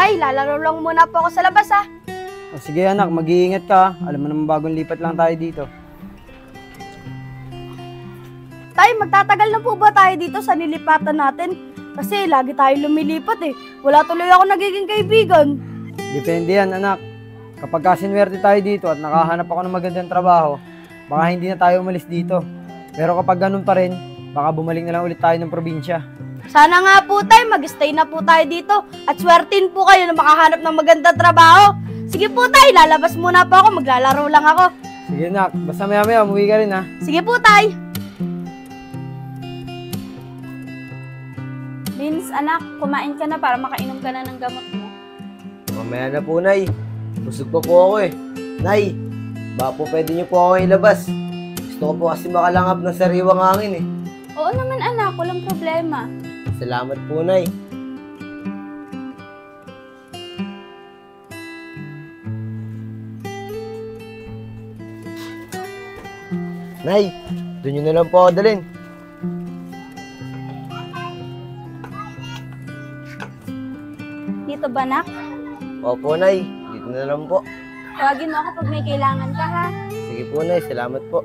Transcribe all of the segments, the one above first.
Tay, lalaro lang muna po ako sa labas ha. O sige anak, mag-iingat ka. Alam mo naman bagong lipat lang tayo dito. Tay, magtatagal na po ba tayo dito sa nilipatan natin? Kasi lagi tayo lumilipat eh. Wala tuloy ako nagiging kaibigan. Depende yan anak. Kapag kasinwerte tayo dito at nakahanap ako ng magandang trabaho, baka hindi na tayo umalis dito. Pero kapag ganun pa rin, baka bumalik na lang ulit tayo ng probinsya. Sana nga po tay, mag-stay na po tayo dito. At swertin po kayo na makahanap ng magandang trabaho. Sige po tay, lalabas muna po ako, maglalaro lang ako. Sige anak, basta maya-maya umuwi ka rin ha. Sige po tay. Vince, anak, kumain ka na para makainom ka na ng gamot mo. Mamaya na po, Nay. Busog pa po ako eh. Nay, baka po pwede niyo po ako ilabas. Gusto ko po kasi makalangap ng sariwang hangin eh. Oo naman anak, walang problema. Salamat po, Nay. Nay, doon niyo na lang po ako dalhin. Dito ba, nak? Opo, Nay. Dito na lang po. Tawagin mo ako pag may kailangan ka, ha? Sige po, Nay. Salamat po.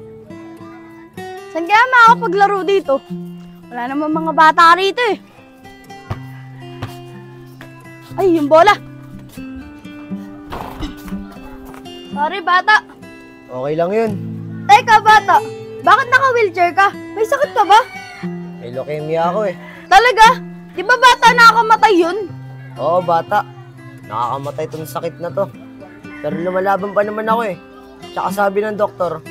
Saan kaya makakapaglaro dito? Wala naman mga bata rito eh. Ay, yung bola. Sorry, bata. Okay lang yun. Teka, bata. Bakit naka-wheelchair ka? May sakit ka ba? May leukemia ako eh. Talaga? Di ba bata nakakamatay yun? Oo, bata. Nakakamatay itong sakit na to. Pero lumalaban pa naman ako eh. Tsaka sabi ng doktor,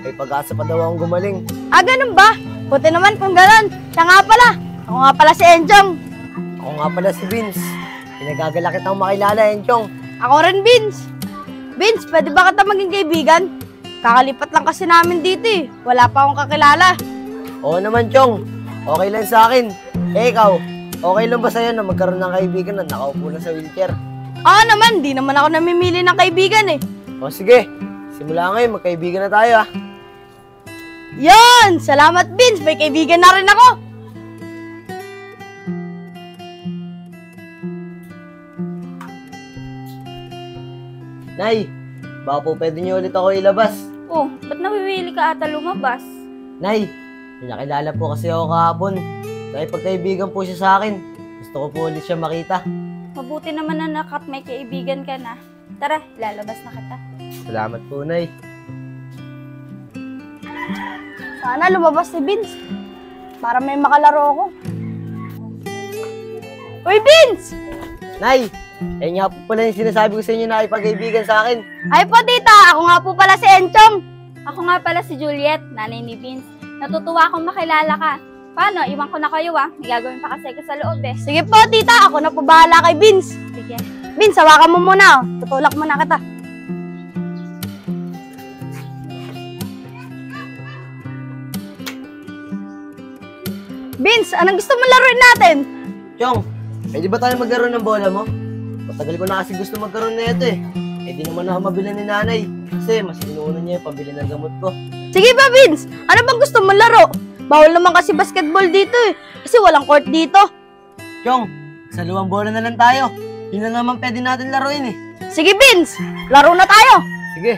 may pag-asa pa daw akong gumaling. Ah, ganun ba? Buti naman kung ganun. Siya nga pala. Ako nga pala si Enjong. Ako nga pala si Vince. Pinagagala kitang makilala, Enchong. Ako rin, Vince. Vince, pwede ba kita maging kaibigan? Kakalipat lang kasi namin dito eh. Wala pa akong kakilala. Oo naman, Chong. Okay lang sa akin. Eh, ikaw, okay lang ba sa'yo na magkaroon ng kaibigan na nakaupo na sa wheelchair? Oo naman, di naman ako namimili ng kaibigan eh. O sige, simula ngayon, magkaibigan na tayo ah. Yan! Salamat, Vince. May kaibigan na rin ako. Nay, baka po pwede niyo ulit ako ilabas. Oh, ba't nawiwili ka ata lumabas? Nay, may nakilala po kasi ako kahapon. Nakipagkaibigan po siya sa akin. Gusto ko po ulit siya makita. Mabuti naman na nakat may kaibigan ka na. Tara, lalabas na kita. Salamat po, Nay. Sana lumabas si Vince. Para may makalaro ako. Uy, Vince! Nay, nga po pala yung sinasabi ko sa inyo na ipag-kaibigan sa akin. Ay po, tita. Ako nga po pala si Enchong. Ako nga pala si Juliet, nanay ni Vince. Natutuwa akong makilala ka. Paano? Iwan ko na kayo ah. May gagawin pa kasi ka sa loob eh. Sige po, tita. Ako na po bahala kay Vince. Sige. Vince, hawakan mo muna. Oh. Tutulak muna kita. Vince, anong gusto mo laruin natin? Chong, pwede ba tayo magkaroon ng bola mo? Matagal ko na kasi gusto magkaroon na ito eh. Eh di naman ako mabili ni nanay. Kasi mas inuuna niya yung pambili ng gamot ko. Sige ba, Vince? Ano bang gusto mo laro? Bawal naman kasi basketball dito eh. Kasi walang court dito. Chong, sa luwang bola na lang tayo. Yun na naman pwede natin laruin eh. Sige, Vince. Laro na tayo. Sige,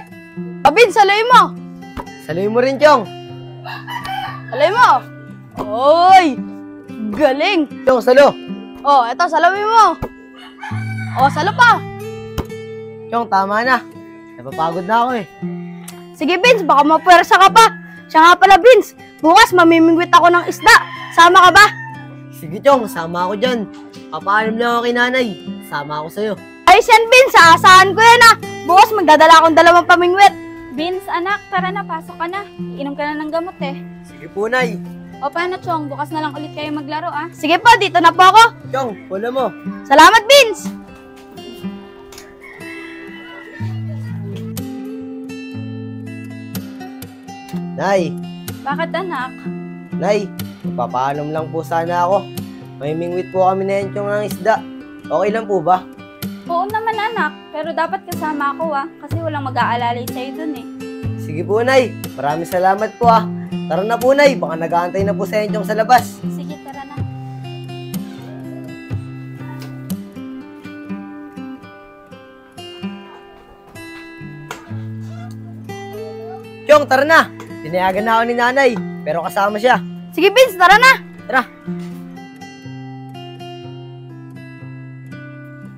Vince, saloy mo. saluhin mo rin, Chong. Saloy mo. Oy! Galing. Chong, salo. Oh, eto, saloy mo. Oh, salo pa. Chong, tama na. Napapagod na ako eh. Sige, Vince, baka mapuwersa ka pa. Siya nga pala, Vince. Bukas, mamimingwit ako ng isda. Sama ka ba? Sige, Chong, sama ako dyan. Papaalam lang ako kay nanay. Sama ako sa'yo. Ay, yan, Vince. Aasahan ko yan, ah. Bukas, magdadala akong 2 pamingwit. Vince, anak, tara na, pasok ka na. Inom ka na ng gamot eh. Sige po, Nay. O paano, Chong? Bukas na lang ulit kayo maglaro ah. Sige po, dito na po ako. Chong, bola mo. Salamat, Vince. Nay, Bakit anak? Nay, magpapaalam lang po sana ako. May mingwit po kami na Enchong ng isda. Okay lang po ba? Oo naman anak, pero dapat kasama ako ah. Kasi walang mag-aalalay sa'yo dun eh. Sige po, Nay. Maraming salamat po ah. Tara na po, Nay. Baka nag-aantay na po sa Enchong sa labas. Sige, tara na. Chong, tara na. Tinayagan na ako ni nanay, pero kasama siya. Sige, Vince, tara na. Tara.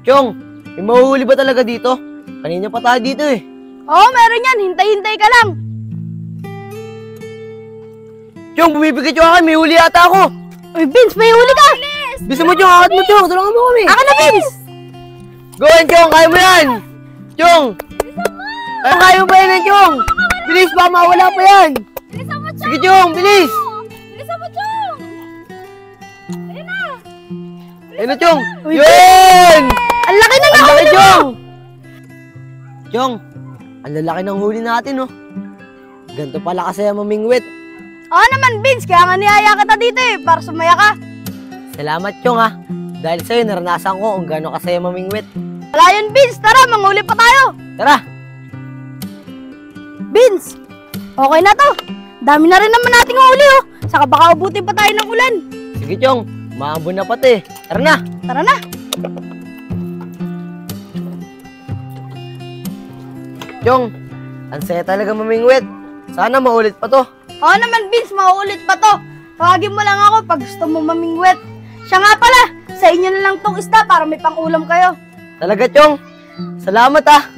Chong, may mahuhuli ba talaga dito? Kanina pa tayo dito eh. Oo, meron yan. Hintay-hintay ka lang. Chong, bumibigay yung akin. May huli yata ako. Uy, Vince, may huli ka. Bisa mo, Chong. Akit mo, Chong. Tulungan mo kami. Ako na, Vince. Go on, Chong. Kaya mo yan. Chong. Kaya mo ba yan, Chong? Bilis ba? Mawala pa yan. Bilisan mo, Chong! Sige, Chong. Bilis. Bilisan mo, Chong! Ayun na, Chong. Yun! Ang laki na Ang nahuli laki, mo. Chong. Chong, ang lalaki ng huli natin, oh. Ganito pala kasi ang mamingwit. Oo naman, Vince. Kaya nga niyaya kita dito eh. Para sumaya ka. Salamat, Chong, ha. Dahil sa'yo, naranasan ko kung gano'n kasaya mamingwit. Wala yun, Vince. Tara, manghuli pa tayo. Tara. Vince, okay na to. Dami na rin naman nating huli oh. Saka baka ubutin pa tayo ng ulan. Sige, Chong. Maambon na pati. Tara na. Tara na. Chong, ang saya talaga mamingwit. Sana maulit pa to. Oo naman, Vince. Mauulit pa to. Tawagin mo lang ako pag gusto mo mamingwit. Siya nga pala. Sa inyo na lang tong isda para may pang-ulam kayo. Talaga, Chong. Salamat, ha.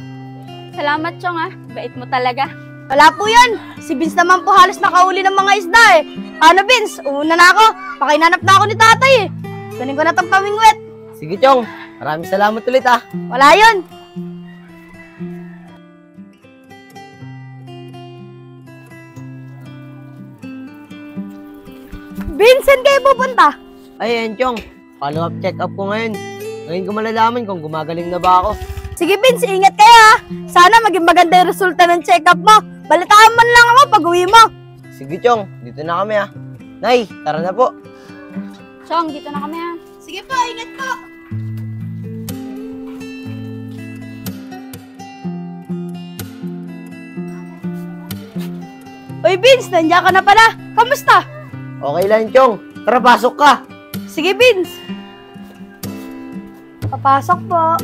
Salamat, Chong, ah. Bait mo talaga. Wala po yan. Si Vince naman po halos nakahuli ng mga isda eh. Ano, Vince? Una na ako. Pakinanap na ako ni tatay eh. Kunin ko na tong pamingwit. Sige, Chong. Maraming salamat ulit, ha. Wala yun. Vince, saan kayo pupunta? Ayan, Chong. Follow-up check-up ko ngayon. Ngayon ko malalaman kung gumagaling na ba ako. Sige, Vince, ingat kayo ha. Sana maging maganda yung resulta ng check-up mo. Balitaan man lang ako pag uwi mo. Sige, Chong. Dito na kami, ha. Nay, tara na po. Chong, dito na kami, ah. Sige po, ingat po. Uy, Vince, nandiyan ka na pala. Kamusta? Okay lang, Chong. Tara, pasok ka. Sige, Vince. Papasok po.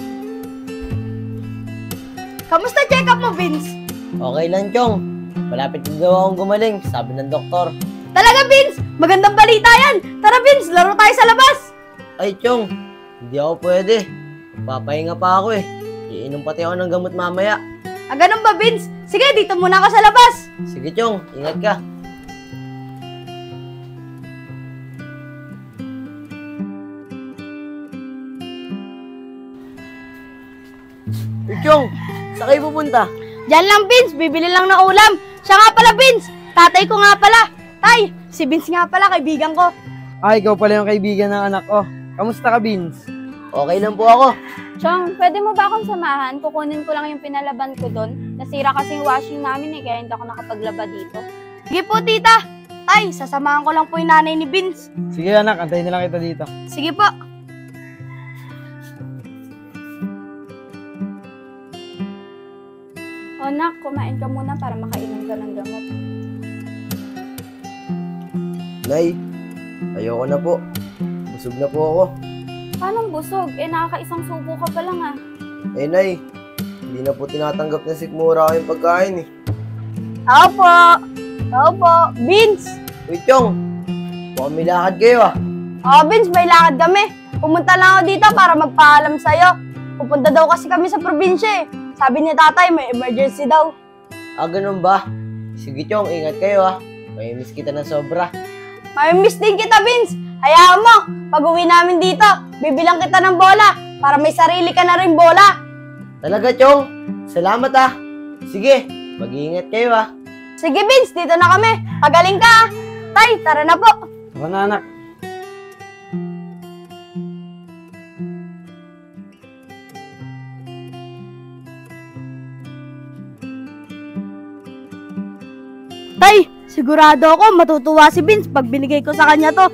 Kamusta check-up mo, Vince? Okay lang, Chong. Malapit na daw akong gumaling, sabi ng doktor. Talaga, Vince? Magandang balita yan. Tara, Vince, laro tayo sa labas. Ay, Chong. Hindi ako pwede. Papahinga pa ako eh. Iinom pati ako ng gamot mamaya. Ah, ganun ba, Vince? Sige, dito muna ako sa labas. Sige, Chong. Ingat ka. Hey, Chong. Saan kayo pupunta? Diyan lang, Vince. Bibili lang ng ulam. Siya nga pala, Vince. Tatay ko nga pala. Tay, si Vince nga pala, kaibigan ko. Ikaw pala yung kaibigan ng anak ko. Kamusta ka, Vince? Okay lang po ako. Chong, pwede mo ba akong samahan? Kukunin ko lang yung pinalaban ko doon. Nasira kasi yung washing namin eh, kaya hindi ako nakapaglaba dito. Sige po, tita. Tay, sasamahan ko lang po yung nanay ni Vince. Sige anak, antayin na lang kita dito. Sige po. O nak, kumain ka muna para makainom ka ng gamot. Nay, ayoko na po. Busog na po ako. Paano busog? Eh, nakakaisang subo ka pa lang ah. Eh, Nay, hindi na po tinatanggap na sikmura yung pagkain eh. Ako po. Ako po. Vince. Uy, Chong, mukhang may lakad kayo ah. Vince, may lakad kami. Pumunta lang ako dito para magpaalam sa'yo. Pupunta daw kasi kami sa probinsya eh. Sabi ni tatay, may emergency daw. Ah, ganun ba? Sige, Chong, ingat kayo ah. May miss kita na sobra. May miss din kita, Vince. Hayaan mo, pag uwi namin dito, bibilang kita ng bola para may sarili ka na rin bola. Talaga, Chong. Salamat ah. Sige, mag-iingat kayo ah. Sige, Vince, dito na kami. Pagaling ka. Tay, tara na po. Tara na anak. Tay, sigurado ako matutuwa si Vince pag binigay ko sa kanya to.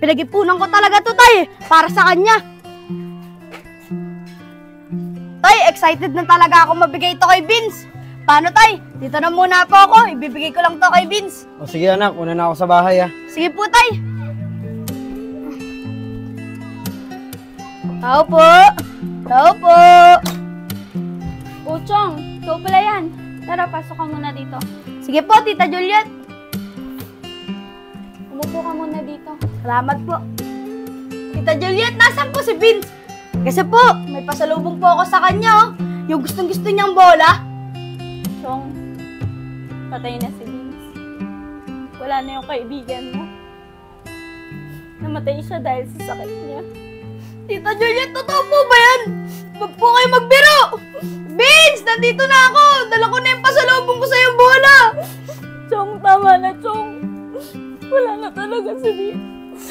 Pinag-ipunan ko talaga to, Tay, para sa kanya. Tay, excited na talaga ako mabigay ito kay Vince. Paano, Tay? Dito na muna po ako. Ibibigay ko lang to kay Vince. O sige anak, una na ako sa bahay ah. Sige po, Tay. Tao po. Tao po. O Chong, ikaw pala yan. Tara, pasok ka muna dito. Sige po, Tita Juliet. Umupo ka muna dito. Salamat po. Tita Juliet, nasan po si Vince? Kasi po, may pasalubong po ako sa kanya, oh. Yung gustong-gusto niyang bola. Chong, patay na si Vince. Wala na yung kaibigan mo. Namatay siya dahil sa sakit niya. Tita Juliet, totoo po ba yan? Huwag po kayo magbiro! Vince, nandito na ako! Dala ko na yung pasalubong ko sa yung bola! Chong, tama na, Chong. Wala na talaga si Vince.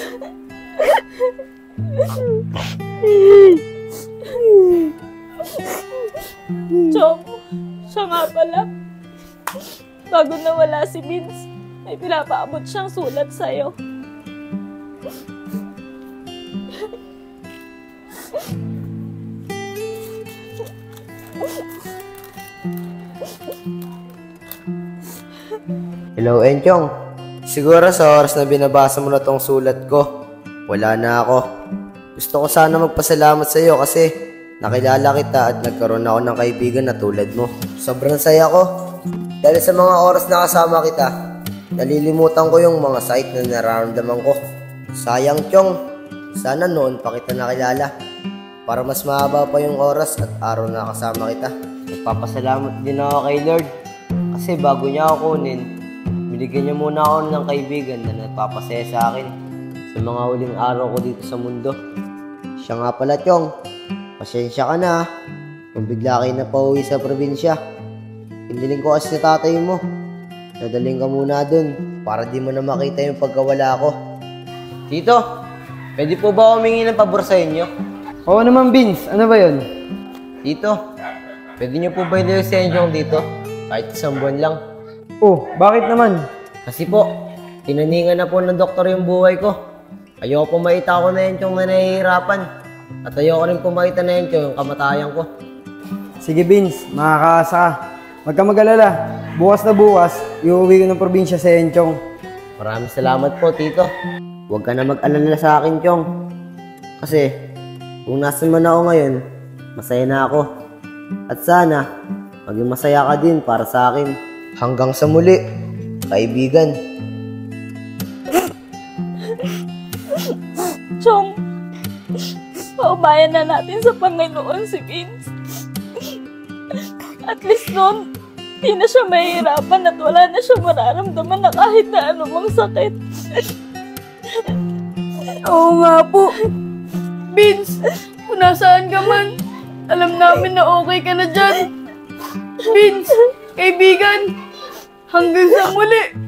Chong, siya nga pala. Bago nawala si Vince, may pinapaabot siyang sulat sa'yo. Hello, Enchong. Siguro sa oras na binabasa mo na tong sulat ko, wala na ako. Gusto ko sana magpasalamat sa iyo kasi nakilala kita at nagkaroon ako ng kaibigan na tulad mo. Sobrang saya ko. Dahil sa mga oras na kasama kita, nalilimutan ko yung mga sakit na nararamdaman ko. Sayang, Chong. Sana noon pa kita nakilala. Para mas mahaba pa yung oras at araw na kasama kita. Nagpapasalamat din ako kay Lord. Kasi bago niya ako kunin, binigyan niya muna ako ng kaibigan na nagpapasaya sa akin sa mga huling araw ko dito sa mundo. Siya nga pala, Chong. Pasensya ka na kung bigla kayo na pauwi sa probinsya. Hiniling ko kasi sa tatay mo. Nadaling ka muna dun para di mo na makita yung pagkawala ko. Tito, pwede po ba humingi ng pabor sa inyo? Oo naman, Vince. Ano ba yun? Tito, pwede niyo po ba ilagay si Enchong dito? Kahit isang buwan lang. Oh, bakit naman? Kasi po, tinaningan na po ng doktor yung buhay ko. Ayoko po makita ko na Enchong na nahihirapan. At ayoko rin po makita na Enchong yung kamatayan ko. Sige, Vince. Makakaasa ka. Huwag ka mag-alala. Bukas na bukas, iuwi ko ng probinsya sa Enchong. Maraming salamat po, Tito. Huwag ka na mag-alala sa akin, Chong. Kasi, kung nasan man ako ngayon, masaya na ako. At sana, maging masaya ka din para sa akin. Hanggang sa muli, kaibigan. Chong, paubayan na natin sa Panginoon si Vince. At least noon, di na siya mahihirapan at wala na siya mararamdaman na kahit na anumang sakit. Oo nga po. Vince, kung nasaan ka man, alam namin na okay ka na dyan. Vince, kaibigan, hanggang sa muli.